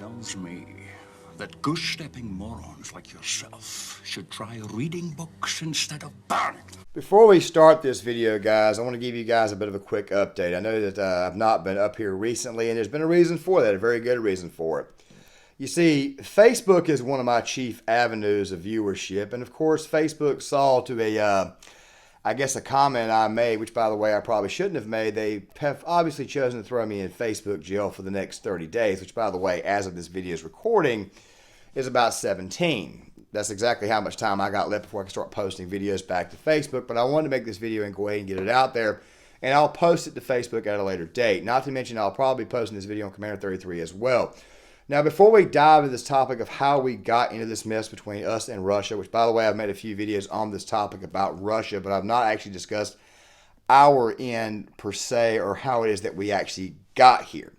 tells me that goose-stepping morons like yourself should try reading books instead of burning them. Before we start this video, guys, I want to give you guys a bit of a quick update. I know that I've not been up here recently, and there's been a reason for that, a very good reason for it. You see, Facebook is one of my chief avenues of viewership, and of course, Facebook saw to a comment I made, which, by the way, I probably shouldn't have made. They have obviously chosen to throw me in Facebook jail for the next 30 days, which, by the way, as of this video's recording, is about 17. That's exactly how much time I got left before I can start posting videos back to Facebook, but I wanted to make this video and go ahead and get it out there, and I'll post it to Facebook at a later date. Not to mention, I'll probably be posting this video on Commander 33 as well. Now, before we dive into this topic of how we got into this mess between us and Russia, which, by the way, I've made a few videos on this topic about Russia, but I've not actually discussed our end per se, or how it is that we actually got here.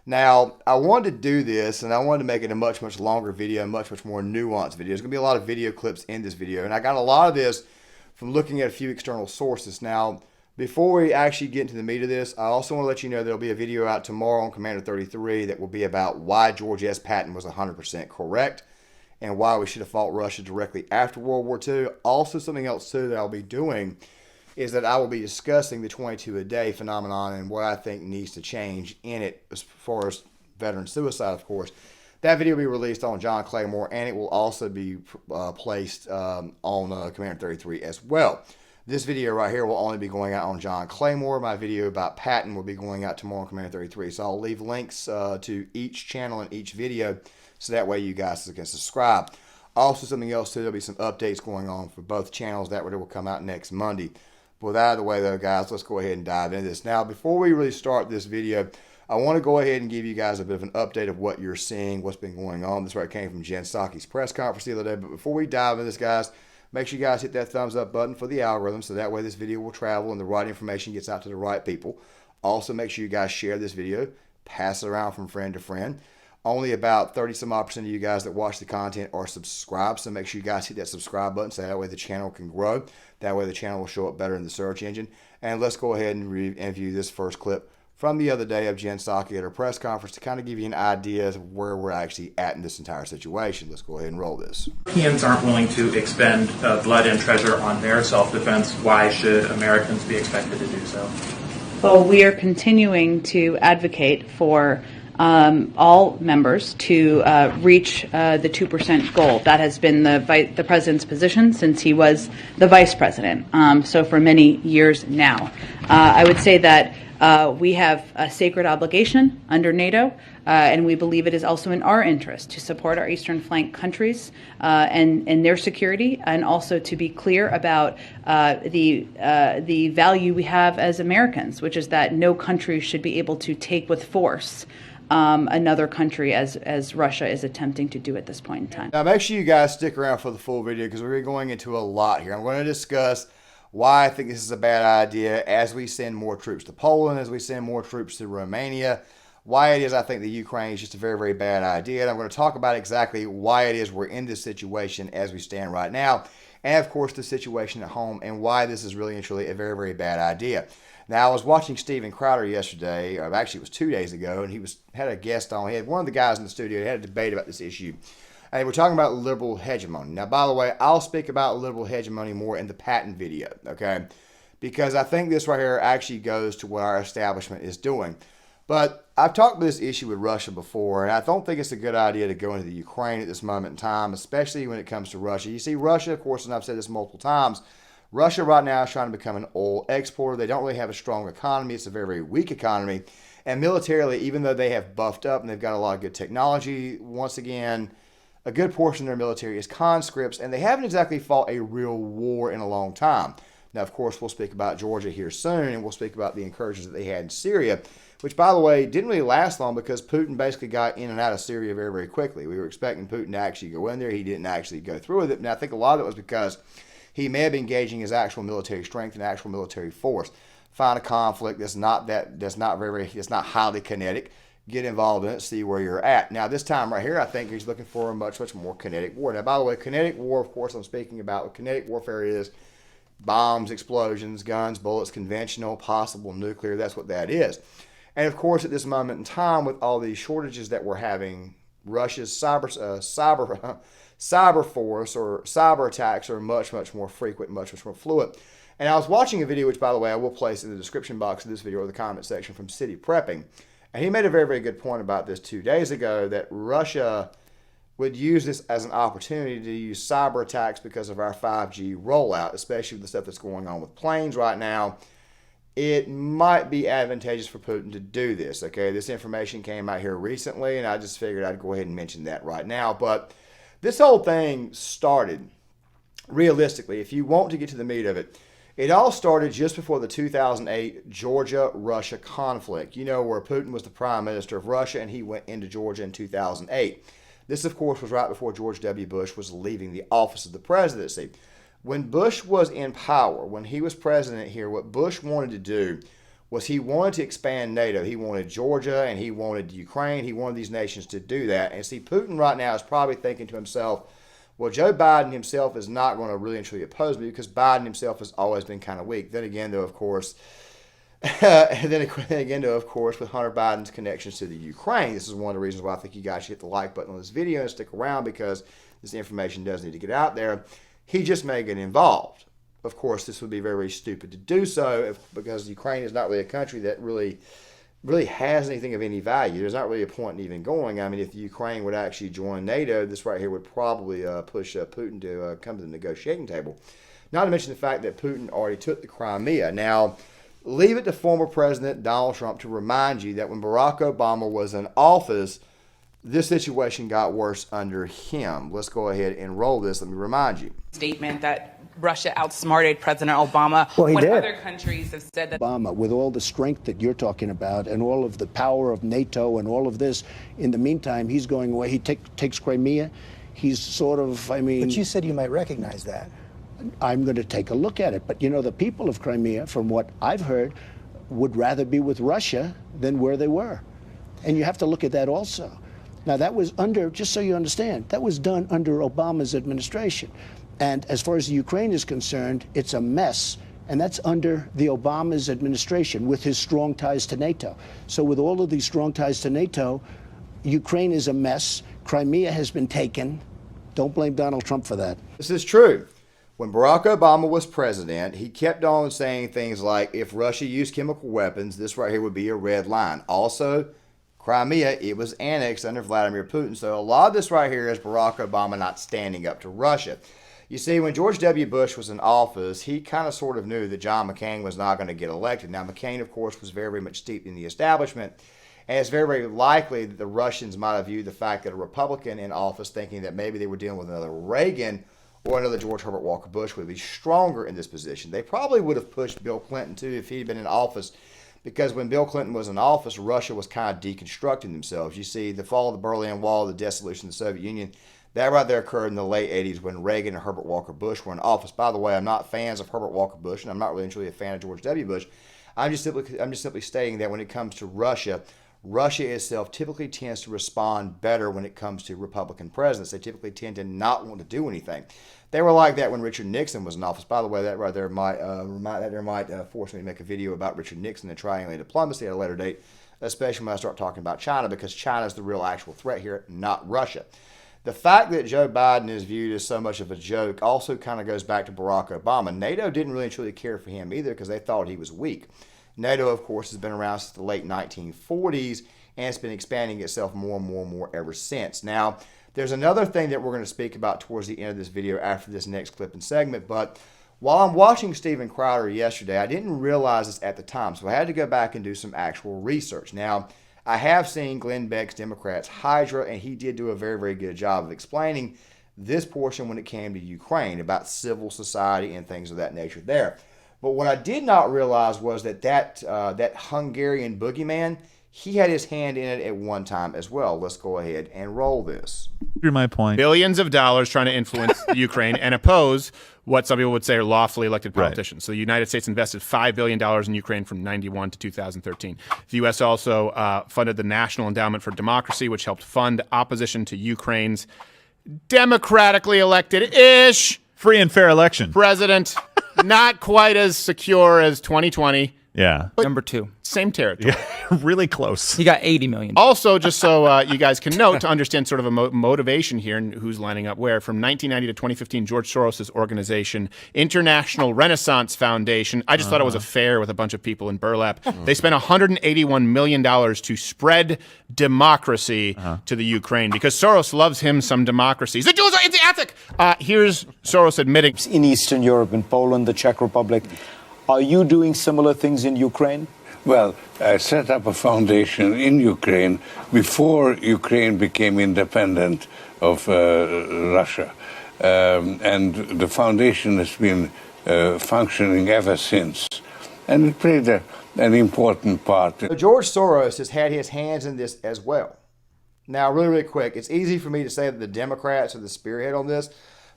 Now, I wanted to do this, and I wanted to make it a much, much longer video, a much, much more nuanced video. There's going to be a lot of video clips in this video, and I got a lot of this from looking at a few external sources. Now, before we actually get into the meat of this, I also want to let you know there'll be a video out tomorrow on Commander 33 that will be about why George S. Patton was 100% correct and why we should have fought Russia directly after World War II. Also, something else, too, that I'll be doing is that I will be discussing the 22-a-day phenomenon and what I think needs to change in it as far as veteran suicide, of course. That video will be released on John Claymore, and it will also be placed on Commander 33 as well. This video right here will only be going out on John Claymore. My video about Patton will be going out tomorrow on Commander 33. So I'll leave links to each channel and each video so that way you guys can subscribe. Also, something else too, there'll be some updates going on for both channels. That video will come out next Monday. But with that out of the way though, guys, let's go ahead and dive into this. Now, before we really start this video, I want to go ahead and give you guys a bit of an update of what you're seeing, what's been going on. This is where it came from Jen Psakis' press conference the other day. But before we dive into this, guys, make sure you guys hit that thumbs up button for the algorithm so that way this video will travel and the right information gets out to the right people. Also, make sure you guys share this video, pass it around from friend to friend. Only about 30-some-odd% of you guys that watch the content are subscribed, so make sure you guys hit that subscribe button so that way the channel can grow. That way the channel will show up better in the search engine. And let's go ahead and review this first clip from the other day of Jen Psaki at her press conference to kind of give you an idea of where we're actually at in this entire situation. Let's go ahead and roll this. Europeans aren't willing to expend blood and treasure on their self-defense. Why should Americans be expected to do so? Well, we are continuing to advocate for all members to reach the 2% goal. That has been the president's position since he was the vice president, so for many years now. I would say that we have a sacred obligation under NATO, and we believe it is also in our interest to support our eastern flank countries and their security, and also to be clear about the value we have as Americans, which is that no country should be able to take with force another country as Russia is attempting to do at this point in time. Now, make sure you guys stick around for the full video because we're going into a lot here. I'm going to discuss why I think this is a bad idea as we send more troops to Poland, as we send more troops to Romania, why it is I think the Ukraine is just a very, very bad idea. And I'm going to talk about exactly why it is we're in this situation as we stand right now, and of course the situation at home and why this is really and truly a very, very bad idea. Now, I was watching Steven Crowder yesterday, or actually it was 2 days ago, and he had a guest on. He had one of the guys in the studio. He had a debate about this issue. And we're talking about liberal hegemony. Now, by the way, I'll speak about liberal hegemony more in the Patton video, okay? Because I think this right here actually goes to what our establishment is doing. But I've talked about this issue with Russia before, and I don't think it's a good idea to go into the Ukraine at this moment in time, especially when it comes to Russia. You see, Russia, of course, and I've said this multiple times, Russia right now is trying to become an oil exporter. They don't really have a strong economy. It's a very, very weak economy. And militarily, even though they have buffed up and they've got a lot of good technology, once again, a good portion of their military is conscripts, and they haven't exactly fought a real war in a long time. Now, of course, we'll speak about Georgia here soon, and we'll speak about the incursions that they had in Syria, which, by the way, didn't really last long because Putin basically got in and out of Syria very, very quickly. We were expecting Putin to actually go in there. He didn't actually go through with it. And I think a lot of it was because he may have been engaging his actual military strength and actual military force. Find a conflict that's not highly kinetic. Get involved in it, see where you're at. Now, this time right here, I think he's looking for a much, much more kinetic war. Now, by the way, kinetic war, of course, I'm speaking about what kinetic warfare is. Bombs, explosions, guns, bullets, conventional, possible nuclear. That's what that is. And, of course, at this moment in time, with all these shortages that we're having Russia's cyber force or cyber attacks are much, much more frequent, much, much more fluid. And I was watching a video, which, by the way, I will place in the description box of this video or the comment section, from City Prepping. And he made a very, very good point about this 2 days ago, that Russia would use this as an opportunity to use cyber attacks because of our 5G rollout, especially with the stuff that's going on with planes right now. It might be advantageous for Putin to do this, okay? This information came out here recently, and I just figured I'd go ahead and mention that right now. But this whole thing started, realistically, if you want to get to the meat of it, it all started just before the 2008 Georgia-Russia conflict, you know, where Putin was the prime minister of Russia and he went into Georgia in 2008. This, of course, was right before George W. Bush was leaving the office of the presidency. When Bush was in power, when he was president here, what Bush wanted to do was he wanted to expand NATO. He wanted Georgia and he wanted Ukraine. He wanted these nations to do that. And see, Putin right now is probably thinking to himself, well, Joe Biden himself is not going to really and truly oppose me because Biden himself has always been kind of weak. Then again, though, of course, with Hunter Biden's connections to the Ukraine, this is one of the reasons why I think you guys should hit the like button on this video and stick around, because this information does need to get out there. He just may get involved. Of course, this would be very, very stupid to do so because Ukraine is not really a country that really has anything of any value. There's not really a point in even going. I mean, if Ukraine would actually join NATO, this right here would probably push Putin to come to the negotiating table. Not to mention the fact that Putin already took the Crimea. Now, leave it to former President Donald Trump to remind you that when Barack Obama was in office, this situation got worse under him. Let's go ahead and roll this. Let me remind you. Statement that Russia outsmarted President Obama. Well, he did. Other countries have said that Obama, with all the strength that you're talking about and all of the power of NATO and all of this, in the meantime, he's going away. He takes Crimea. He's sort of, I mean... But you said you might recognize that. I'm going to take a look at it. But, you know, the people of Crimea, from what I've heard, would rather be with Russia than where they were. And you have to look at that also. Now, that was under, just so you understand, that was done under Obama's administration. And as far as Ukraine is concerned, it's a mess. And that's under the Obama's administration with his strong ties to NATO. So with all of these strong ties to NATO, Ukraine is a mess. Crimea has been taken. Don't blame Donald Trump for that. This is true. When Barack Obama was president, he kept on saying things like, if Russia used chemical weapons, this right here would be a red line. Also, Crimea, it was annexed under Vladimir Putin. So a lot of this right here is Barack Obama not standing up to Russia. You see, when George W. Bush was in office, he kind of sort of knew that John McCain was not going to get elected. Now, McCain, of course, was very, very much steeped in the establishment. And it's very, very likely that the Russians might have viewed the fact that a Republican in office, thinking that maybe they were dealing with another Reagan or another George Herbert Walker Bush, would be stronger in this position. They probably would have pushed Bill Clinton, too, if he'd been in office, because when Bill Clinton was in office, Russia was kind of deconstructing themselves. You see, the fall of the Berlin Wall, the dissolution of the Soviet Union, that right there occurred in the late 80s when Reagan and Herbert Walker Bush were in office. By the way, I'm not fans of Herbert Walker Bush, and I'm not really truly a fan of George W. Bush. I'm just simply stating that when it comes to Russia, Russia itself typically tends to respond better when it comes to Republican presidents. They typically tend to not want to do anything. They were like that when Richard Nixon was in office. By the way, that right there might force me to make a video about Richard Nixon and triangulated diplomacy at a later date, especially when I start talking about China, because China is the real actual threat here, not Russia. The fact that Joe Biden is viewed as so much of a joke also kind of goes back to Barack Obama. NATO didn't really truly care for him either because they thought he was weak. NATO, of course, has been around since the late 1940s, and it's been expanding itself more and more and more ever since. Now, there's another thing that we're going to speak about towards the end of this video after this next clip and segment, but while I'm watching Steven Crowder yesterday, I didn't realize this at the time, so I had to go back and do some actual research. Now, I have seen Glenn Beck's Democrats Hydra, and he did do a very, very good job of explaining this portion when it came to Ukraine about civil society and things of that nature there. But what I did not realize was that Hungarian boogeyman, he had his hand in it at one time as well. Let's go ahead and roll this. Through my point. Billions of dollars trying to influence Ukraine and oppose what some people would say are lawfully elected politicians. Right. So the United States invested $5 billion in Ukraine from 91 to 2013. The U.S. also funded the National Endowment for Democracy, which helped fund opposition to Ukraine's democratically elected-ish free and fair election president. Not quite as secure as 2020, Yeah. Number 2. Same territory. Yeah, really close. He got 80 million. Also, just so you guys can note, to understand sort of a motivation here and who's lining up where, from 1990 to 2015, George Soros' organization, International Renaissance Foundation, I just thought it was a fair with a bunch of people in burlap. They spent $181 million to spread democracy to the Ukraine because Soros loves him some democracy. The Jews are anti-ethic. Here's Soros admitting. In Eastern Europe, in Poland, the Czech Republic, are you doing similar things in Ukraine? Well, I set up a foundation in Ukraine before Ukraine became independent of Russia. And the foundation has been functioning ever since. And it played an important part. So George Soros has had his hands in this as well. Now, really quick, it's easy for me to say that the Democrats are the spearhead on this,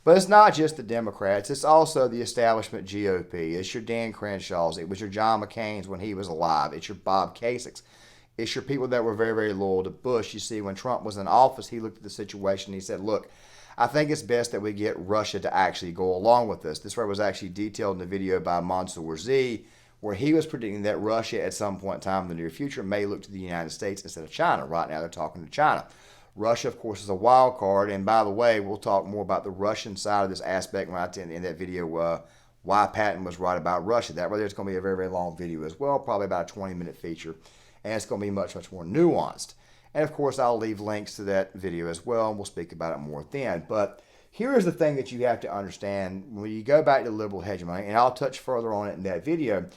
but it's not just the Democrats. It's also the establishment GOP. It's your Dan Crenshaw's. It was your John McCain's when he was alive. It's your Bob Kasich's. It's your people that were very, very loyal to Bush. You see, when Trump was in office, he looked at the situation and he said, look, I think it's best that we get Russia to actually go along with this. This was actually detailed in the video by Mansour Z, where he was predicting that Russia at some point in time in the near future may look to the United States instead of China. Right now they're talking to China. Russia, of course, is a wild card. And by the way, we'll talk more about the Russian side of this aspect right in that video, why Patton was right about Russia. That right there is going to be a very, very long video as well, probably about a 20-minute feature. And it's going to be much, much more nuanced. And, of course, I'll leave links to that video as well, and we'll speak about it more then. But here is the thing that you have to understand. When you go back to liberal hegemony, and I'll touch further on it in that video,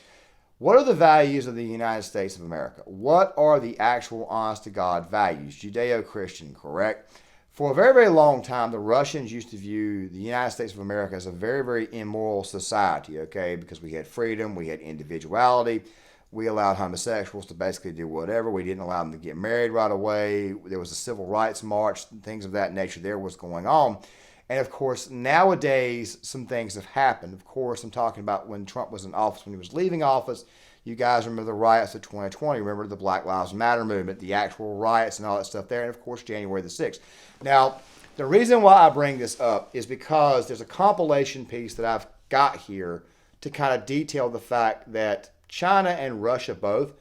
what are the values of the United States of America? What are the actual honest-to-God values? Judeo-Christian, correct? For a very, very long time, the Russians used to view the United States of America as a very, very immoral society, okay? Because we had freedom, we had individuality, we allowed homosexuals to basically do whatever. We didn't allow them to get married right away. There was a civil rights march, things of that nature there was going on. And, of course, nowadays, some things have happened. Of course, I'm talking about when Trump was in office, when he was leaving office. You guys remember the riots of 2020. Remember the Black Lives Matter movement, the actual riots and all that stuff there. And, of course, January the 6th. Now, the reason why I bring this up is because there's a compilation piece that I've got here to kind of detail the fact that China and Russia both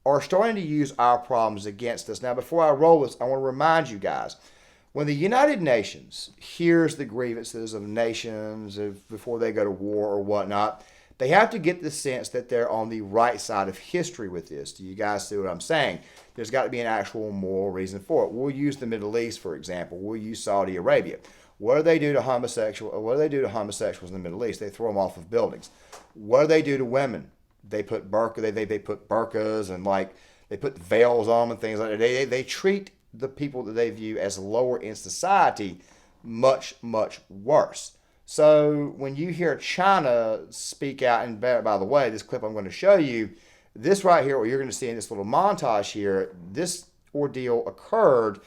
are starting to use our problems against us. Now, before I roll this, I want to remind you guys, when the United Nations hears the grievances of nations before they go to war or whatnot, they have to get the sense that they're on the right side of history with this. Do you guys see what I'm saying? There's got to be an actual moral reason for it. We'll use the Middle East, for example. We'll use Saudi Arabia. What do they do to homosexuals in the Middle East? They throw them off of buildings. What do they do to women? They put they put burqas and they put veils on them and things like that. They treat the people that they view as lower in society much, much worse. So when you hear China speak out, and by the way, this clip I'm going to show you, this right here, what you're going to see in this little montage here, this ordeal occurred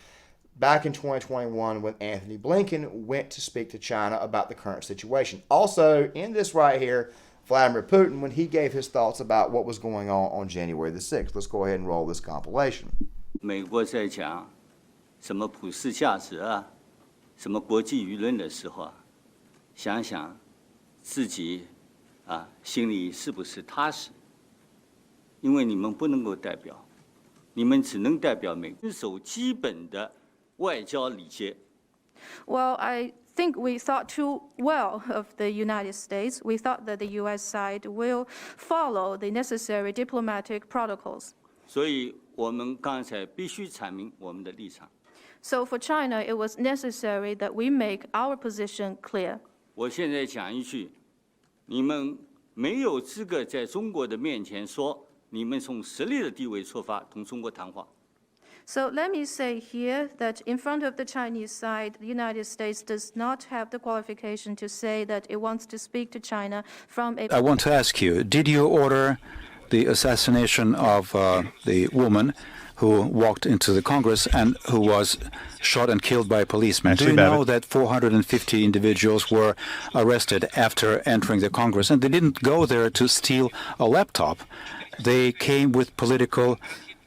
back in 2021 when Anthony Blinken went to speak to China about the current situation. Also, in this right here, Vladimir Putin, when he gave his thoughts about what was going on January the 6th. Let's go ahead and roll this compilation. 美国在讲什么普世价值啊，什么国际舆论的时候啊，想想自己啊心里是不是踏实？因为你们不能够代表，你们只能代表美国遵守基本的外交礼节。Well, I think we thought too well of the United States. We thought that the U.S. side will follow the necessary diplomatic protocols. 所以我们刚才必须阐明我们的立场。So for China, it was necessary that we make our position clear. 我现在讲一句，你们没有资格在中国的面前说你们从实力的地位出发同中国谈话。So let me say here that in front of the Chinese side, the United States does not have the qualification to say that it wants to speak to China from a... I want to ask you, did you order the assassination of the woman who walked into the Congress and who was shot and killed by policemen? Do you know that 450 individuals were arrested after entering the Congress? And they didn't go there to steal a laptop. They came with political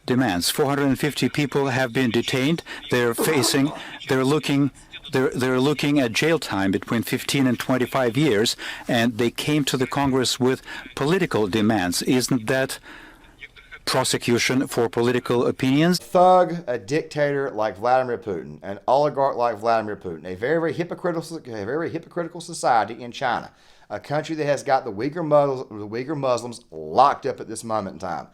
demands. 450 people have been detained. They're looking they're looking at jail time between 15 and 25 years, and they came to the Congress with political demands. Isn't that prosecution for political opinions? Thug, a dictator like Vladimir Putin, an oligarch like Vladimir Putin, a very hypocritical society in China, a country that has got the Uyghur Muslims locked up at this moment in time.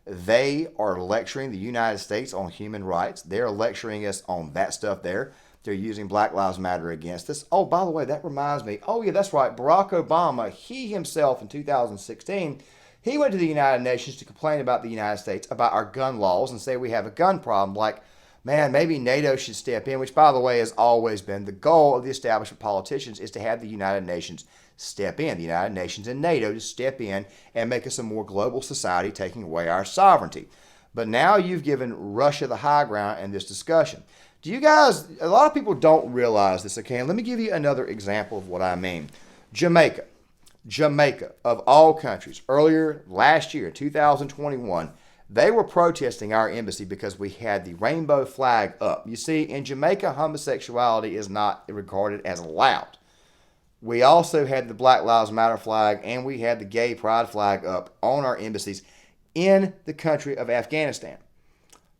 They are lecturing the United States on human rights. They're lecturing us on that stuff there. They're using Black Lives Matter against us. Oh, by the way, that reminds me. Oh, yeah, that's right. Barack Obama, he himself in 2016, he went to the United Nations to complain about the United States, about our gun laws, and say we have a gun problem. Like, man, maybe NATO should step in, which, by the way, has always been the goal of the establishment politicians, is to have the United Nations step in. The United Nations and NATO to step in and make us a more global society, taking away our sovereignty. But now you've given Russia the high ground in this discussion. Do you guys, a lot of people don't realize this, okay? And let me give you another example of what I mean. Jamaica, of all countries, earlier last year, 2021, they were protesting our embassy because we had the rainbow flag up. You see, in Jamaica, homosexuality is not regarded as allowed. We also had the Black Lives Matter flag and we had the gay pride flag up on our embassies in the country of Afghanistan.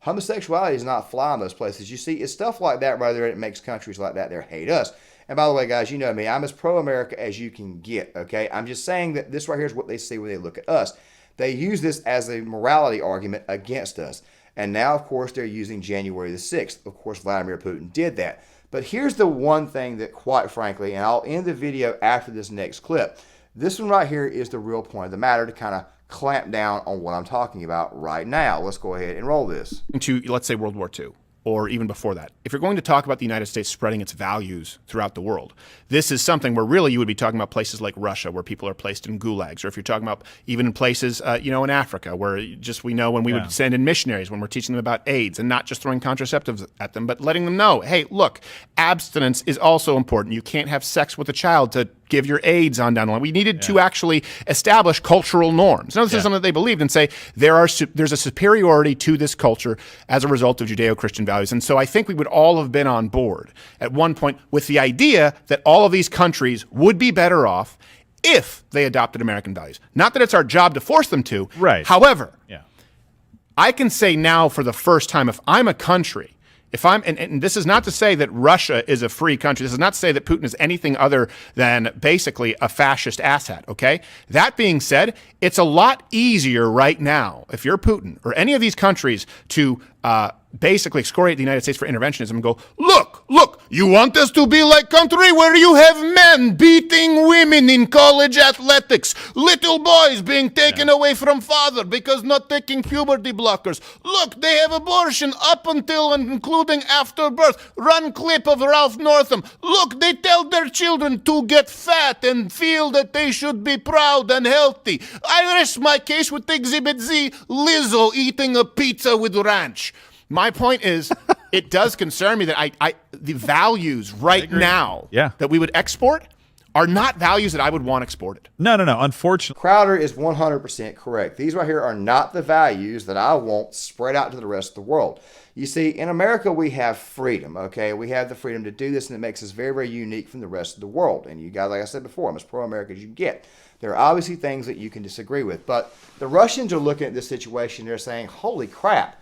Homosexuality is not fly in those places. You see, it's stuff like that right there that makes countries like that there hate us. And by the way, guys, you know me. I'm as pro-America as you can get, okay? I'm just saying that this right here is what they see when they look at us. They use this as a morality argument against us. And now, of course, they're using January the 6th. Of course, Vladimir Putin did that. But here's the one thing that, quite frankly, and I'll end the video after this next clip. This one right here is the real point of the matter to kind of clamp down on what I'm talking about right now. Let's go ahead and roll this. To, let's say, World War II. Or even before that. If you're going to talk about the United States spreading its values throughout the world, this is something where really you would be talking about places like Russia, where people are placed in gulags, or if you're talking about even in places, in Africa, where just we know when we would send in missionaries, when we're teaching them about AIDS, and not just throwing contraceptives at them, but letting them know, hey, look, abstinence is also important. You can't have sex with a child to give your AIDS on down the line. We needed to actually establish cultural norms. Now, this is something that they believed and say there's a superiority to this culture as a result of Judeo-Christian values. And so I think we would all have been on board at one point with the idea that all of these countries would be better off if they adopted American values. Not that it's our job to force them to. Right. However, I can say now for the first time, if I'm a country, and this is not to say that Russia is a free country. This is not to say that Putin is anything other than basically a fascist asshat, okay? That being said, it's a lot easier right now, if you're Putin or any of these countries, to basically excoriate the United States for interventionism and go, look, you want us to be like country where you have men beating women in college athletics, little boys being taken away from father because not taking puberty blockers. Look, they have abortion up until and including after birth. Run clip of Ralph Northam. Look, they tell their children to get fat and feel that they should be proud and healthy. I rest my case with Exhibit Z, Lizzo eating a pizza with ranch. My point is, it does concern me that the values right now that we would export are not values that I would want exported. No. Unfortunately, Crowder is 100% correct. These right here are not the values that I want spread out to the rest of the world. You see, in America, we have freedom, okay? We have the freedom to do this, and it makes us very, very unique from the rest of the world. And you guys, like I said before, I'm as pro-America as you can get. There are obviously things that you can disagree with. But the Russians are looking at this situation. They're saying, holy crap.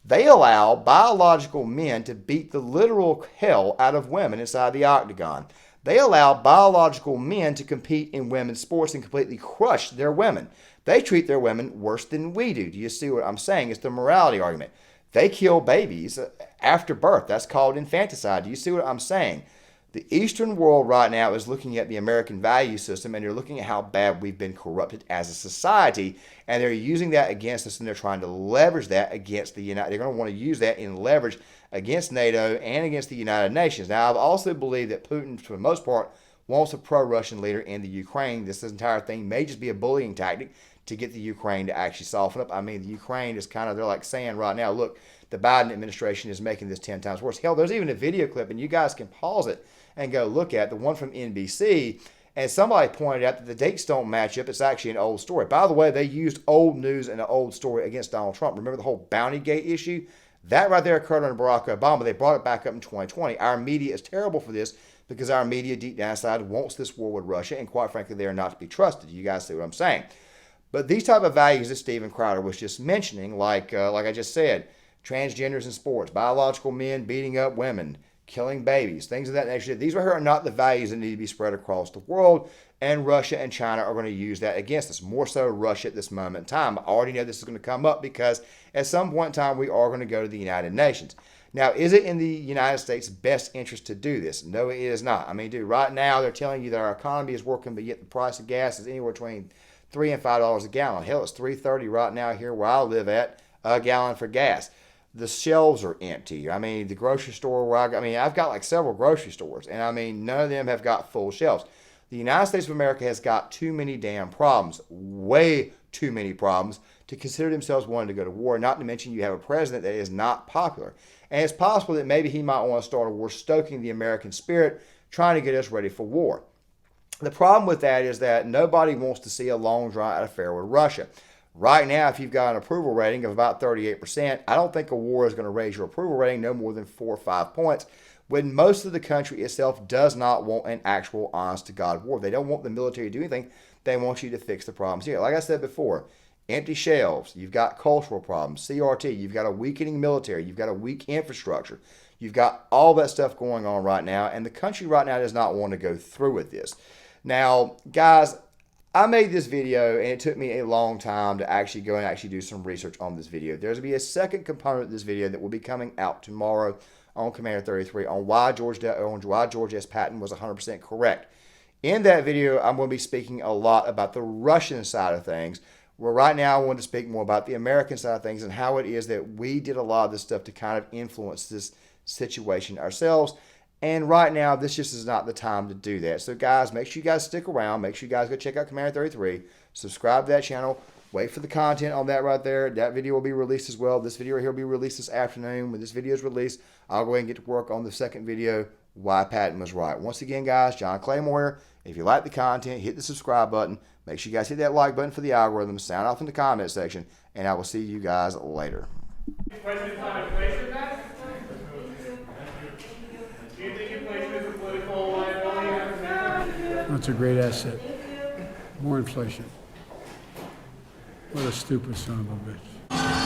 They allow biological men to beat the literal hell out of women inside the octagon. They allow biological men to compete in women's sports and completely crush their women. They treat their women worse than we do. Do you see what I'm saying? It's the morality argument. They kill babies after birth. That's called infanticide. Do you see what I'm saying? The Eastern world right now is looking at the American value system, and they're looking at how bad we've been corrupted as a society, and they're using that against us, and they're trying to leverage that against the United. They're going to want to use that in leverage against NATO and against the United Nations. Now, I also believe that Putin, for the most part, wants a pro-Russian leader in the Ukraine. This entire thing may just be a bullying tactic to get the Ukraine to actually soften up. I mean, the Ukraine is kind of, they're like saying right now, look, the Biden administration is making this 10 times worse. Hell, there's even a video clip, and you guys can pause it and go look at the one from NBC, and somebody pointed out that the dates don't match up. It's actually an old story. By the way, they used old news and an old story against Donald Trump. Remember the whole Bountygate issue? That right there occurred under Barack Obama. They brought it back up in 2020. Our media is terrible for this because our media deep down inside wants this war with Russia, and quite frankly, they are not to be trusted. You guys see what I'm saying? But these type of values that Steven Crowder was just mentioning, like I just said, transgenders in sports, biological men beating up women, killing babies, things of that nature. These right here are not the values that need to be spread across the world, and Russia and China are going to use that against us. More so Russia at this moment in time. I already know this is going to come up because at some point in time we are going to go to the United Nations. Now, is it in the United States' best interest to do this? No, it is not. I mean, dude, right now they're telling you that our economy is working, but yet the price of gas is anywhere between $3 and $5 a gallon. Hell, it's $3.30 right now here where I live at a gallon for gas. The shelves are empty. I mean, the grocery store where I've got like several grocery stores, and I mean, none of them have got full shelves. The United States of America has got too many damn problems, way too many problems to consider themselves wanting to go to war, not to mention you have a president that is not popular. And it's possible that maybe he might want to start a war, stoking the American spirit, trying to get us ready for war. The problem with that is that nobody wants to see a long drawn-out affair with Russia. Right now, if you've got an approval rating of about 38%, I don't think a war is going to raise your approval rating no more than 4 or 5 points, when most of the country itself does not want an actual honest-to-God war. They don't want the military to do anything. They want you to fix the problems here. Like I said before, empty shelves, you've got cultural problems, CRT, you've got a weakening military, you've got a weak infrastructure, you've got all that stuff going on right now, and the country right now does not want to go through with this. Now, guys, I made this video, and it took me a long time to actually go and actually do some research on this video. There's going to be a second component of this video that will be coming out tomorrow on Commander 33 on why George S. Patton was 100% correct. In that video, I'm going to be speaking a lot about the Russian side of things, where right now I want to speak more about the American side of things and how it is that we did a lot of this stuff to kind of influence this situation ourselves. And right now, this just is not the time to do that. So guys, make sure you guys stick around. Make sure you guys go check out Commander 33. Subscribe to that channel. Wait for the content on that right there. That video will be released as well. This video right here will be released this afternoon. When this video is released, I'll go ahead and get to work on the second video, why Patton was right. Once again, guys, John Claymore here. If you like the content, hit the subscribe button. Make sure you guys hit that like button for the algorithm. Sound off in the comment section. And I will see you guys later. That's a great asset. More inflation. What a stupid son of a bitch.